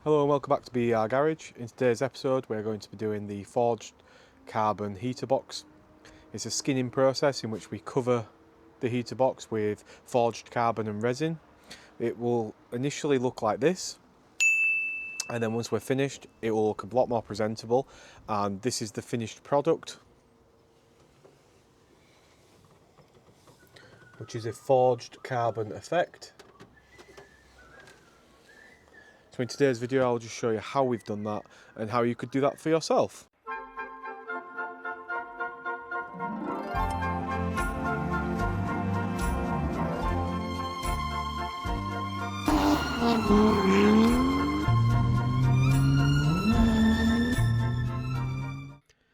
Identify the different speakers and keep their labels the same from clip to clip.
Speaker 1: Hello and welcome back to BER Garage. In today's episode we're going to be doing the forged carbon heater box. It's a skinning process in which we cover the heater box with forged carbon and resin. It will initially look like this, and then once we're finished it will look a lot more presentable, and this is the finished product, which is a forged carbon effect. So in today's video I'll just show you how we've done that and how you could do that for yourself.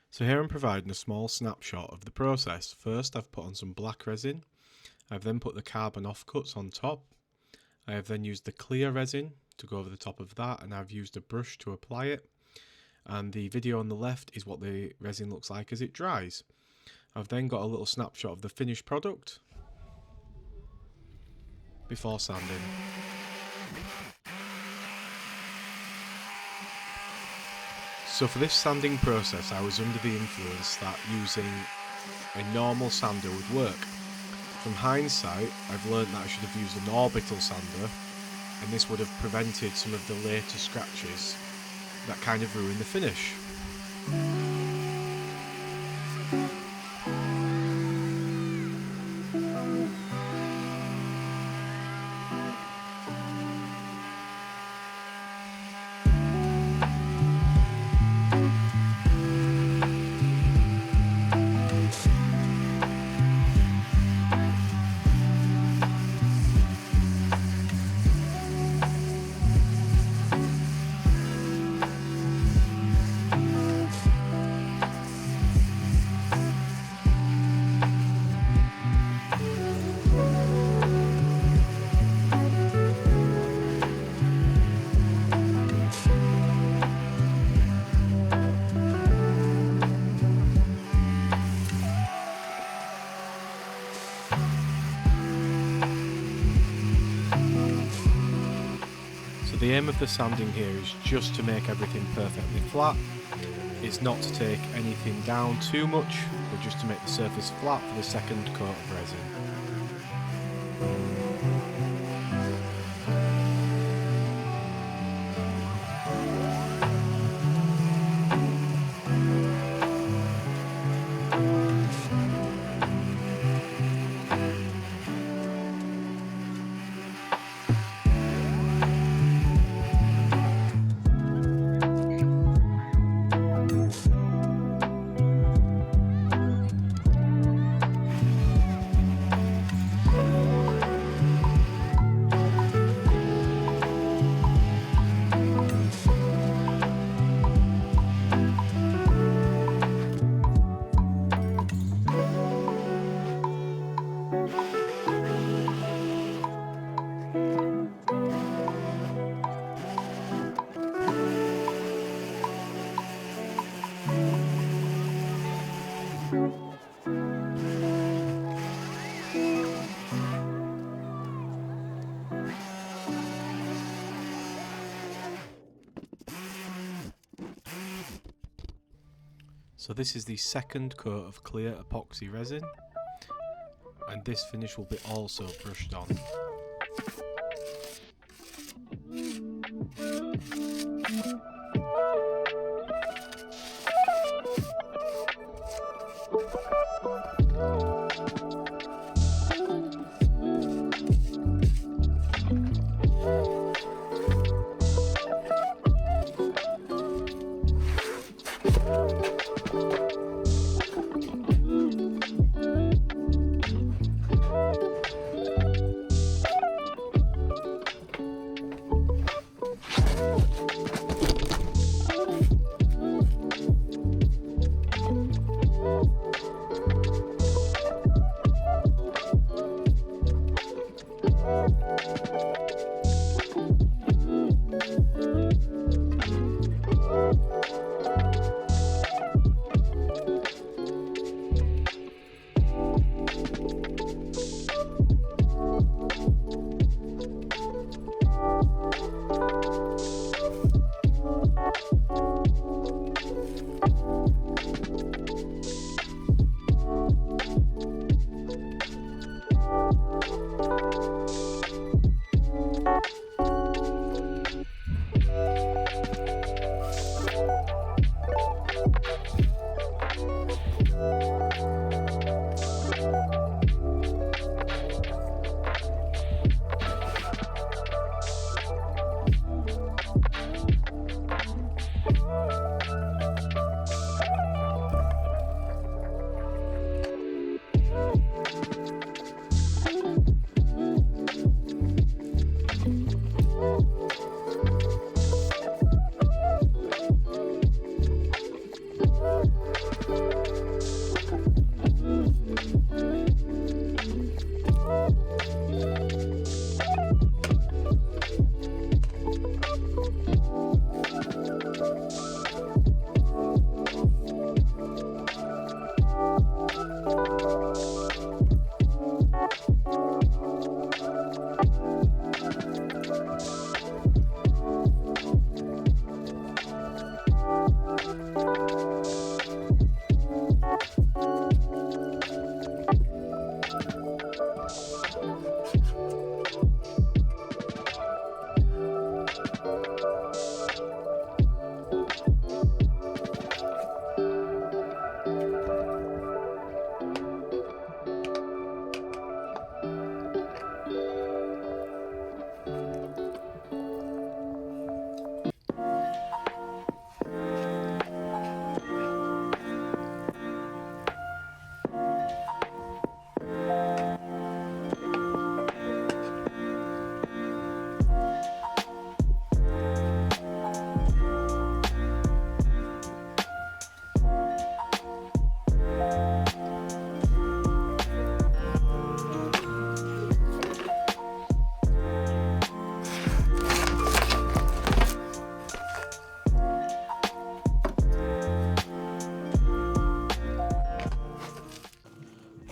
Speaker 1: So here I'm providing a small snapshot of the process. First I've put on some black resin, I've then put the carbon offcuts on top, I have then used the clear resin to go over the top of that, and I've used a brush to apply it, and the video on the left is what the resin looks like as it dries. I've then got a little snapshot of the finished product before sanding. So for this sanding process I was under the influence that using a normal sander would work. From hindsight I've learned that I should have used an orbital sander, and this would have prevented some of the later scratches that kind of ruin the finish. The aim of the sanding here is just to make everything perfectly flat. It's not to take anything down too much, but just to make the surface flat for the second coat of resin. So this is the second coat of clear epoxy resin, and this finish will be also brushed on.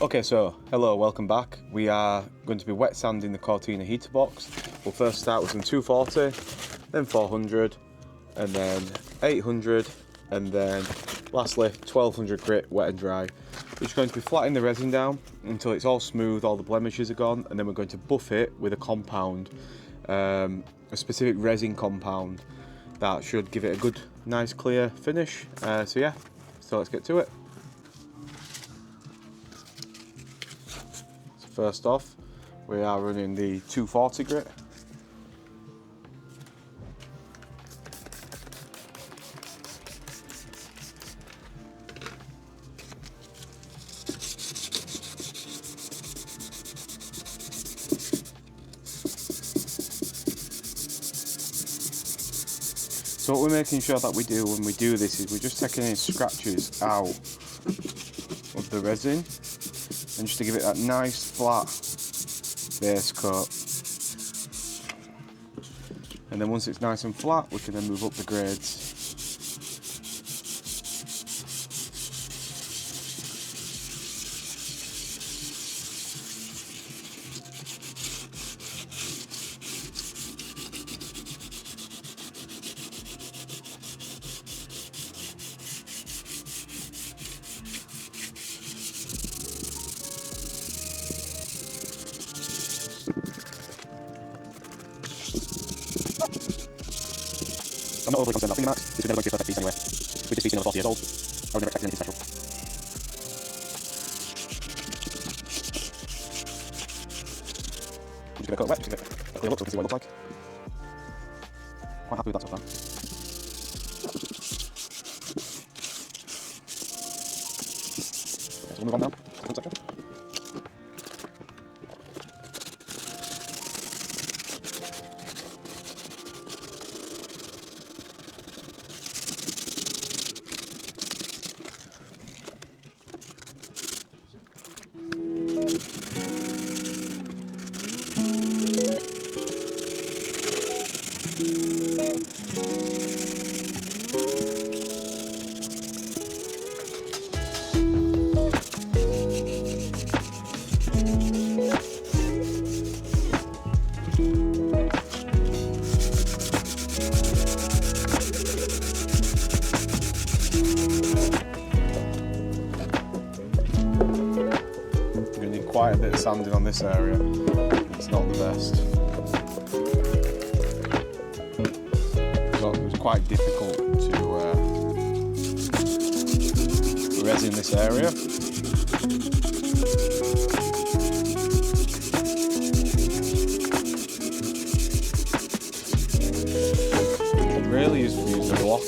Speaker 1: Okay, so hello, welcome back. We are going to be wet sanding the Cortina heater box. We'll first start with some 240, then 400, and then 800, and then lastly 1200 grit wet and dry. We're just going to be flattening the resin down until it's all smooth, all the blemishes are gone, and then we're going to buff it with a compound, a specific resin compound that should give it a good, nice, clear finish. So let's get to it. First off, we are running the 240 grit. So what we're making sure that we do when we do this is we're just taking any scratches out of the resin, and just to give it that nice flat base coat. And then once it's nice and flat, we can then move up the grades. I'm not overly concerned about fingermarks. This is never going to be a perfect piece anyway. With this piece being over 40 years old, I would never expect anything special. I'm just going to coat it wet, just to get a clear look so we can see what it looks like. Quite happy with that so far. Okay, so we'll move on now to the front section. Quite a bit of sanding on this area. It's not the best. So it was quite difficult to resin this area. It really is for using a block.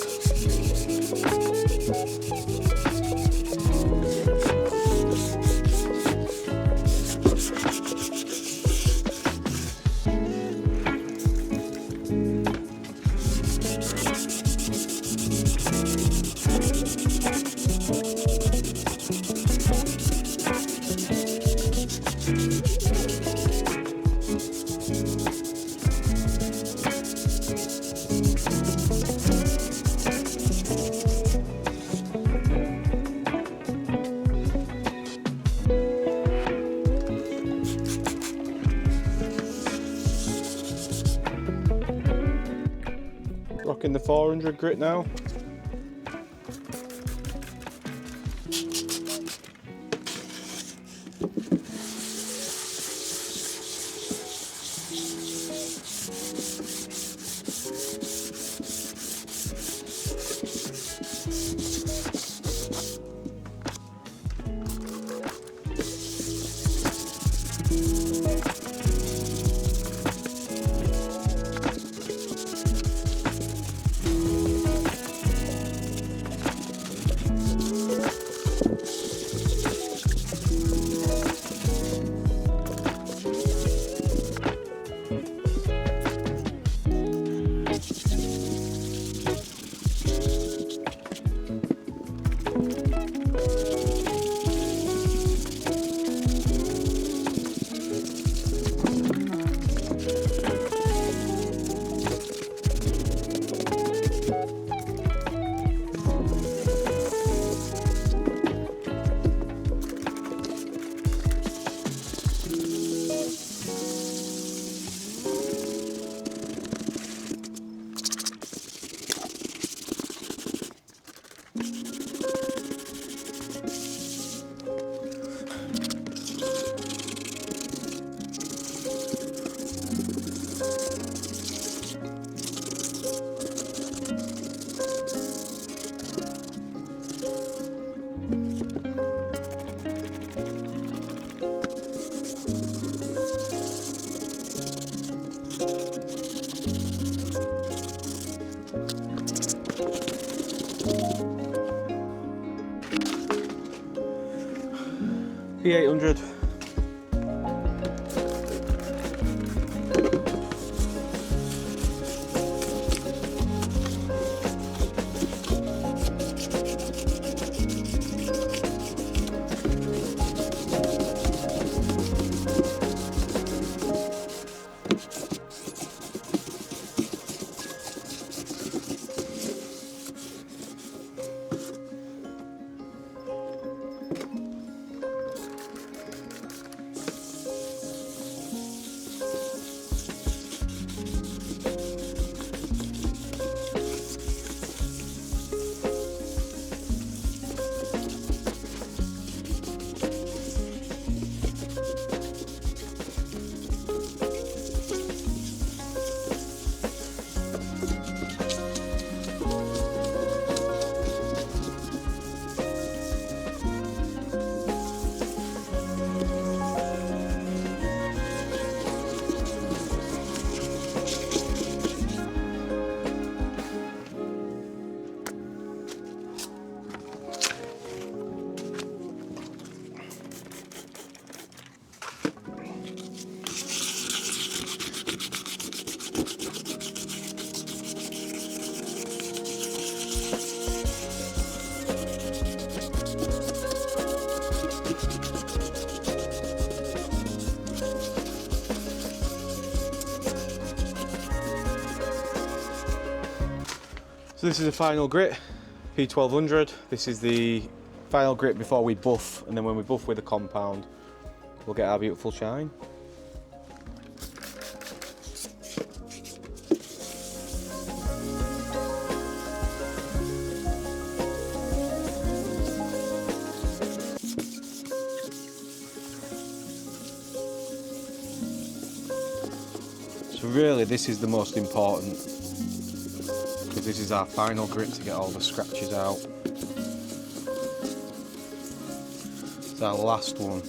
Speaker 1: Rocking the 400 grit now. P800. So this is the final grit, P1200. This is the final grit before we buff, and then when we buff with the compound, we'll get our beautiful shine. So really this is the most important, because this is our final grit to get all the scratches out. It's our last one.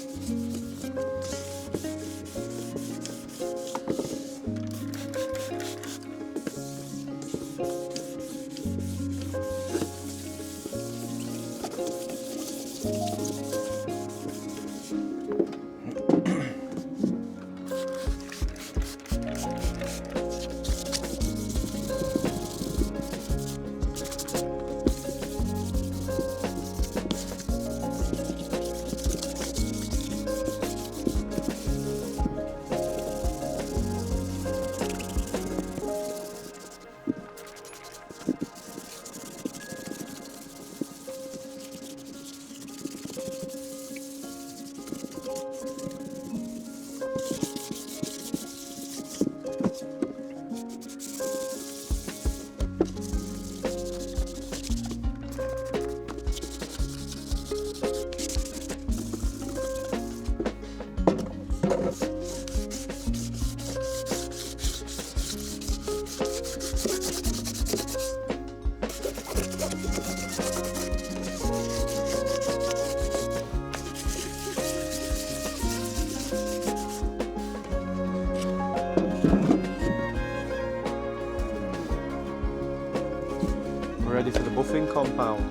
Speaker 1: We're ready for the buffing compound.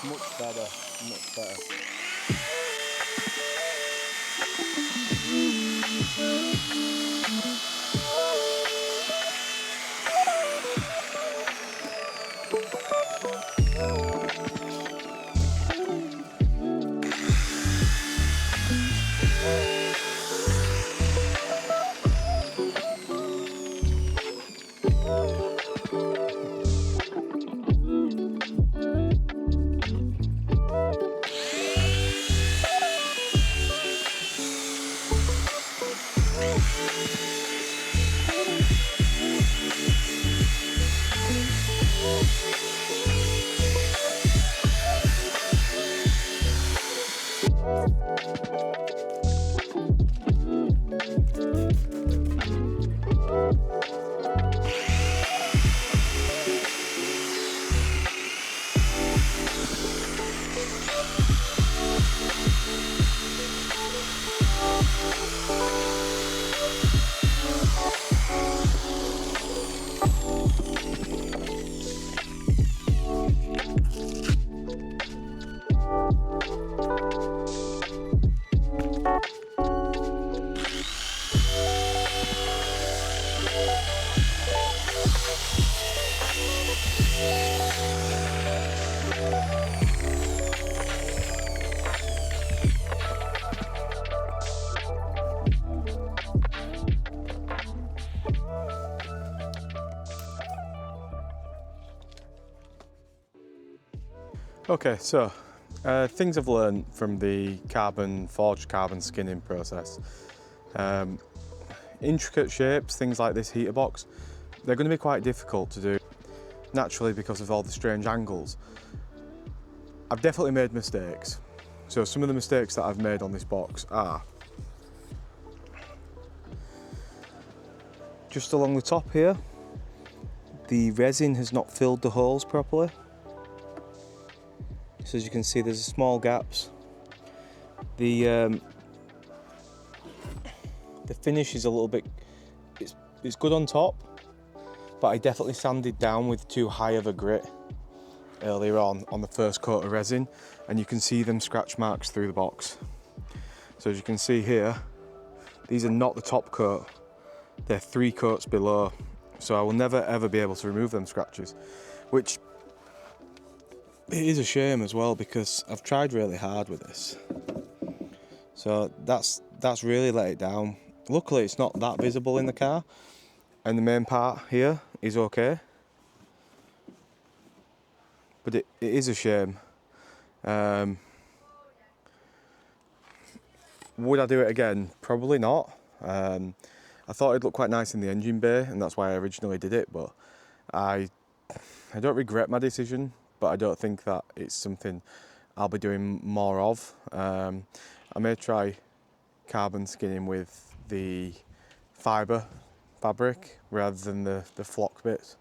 Speaker 1: Much better, much better. Okay, so things I've learned from the forged carbon skinning process. Intricate shapes, things like this heater box, they're going to be quite difficult to do naturally because of all the strange angles. I've definitely made mistakes. So some of the mistakes that I've made on this box are just along the top here, the resin has not filled the holes properly. So as you can see, there's small gaps. The finish is a little bit, it's good on top, but I definitely sanded down with too high of a grit earlier on the first coat of resin, and you can see them scratch marks through the box. So as you can see here, these are not the top coat, they're 3 coats below. So I will never ever be able to remove them scratches, which it is a shame as well because I've tried really hard with this. So that's really let it down. Luckily it's not that visible in the car, and the main part here is okay. But it is a shame. Would I do it again? Probably not. I thought it'd look quite nice in the engine bay, and that's why I originally did it, but I don't regret my decision, but I don't think that it's something I'll be doing more of. I may try carbon skinning with the fibre fabric rather than the flock bits.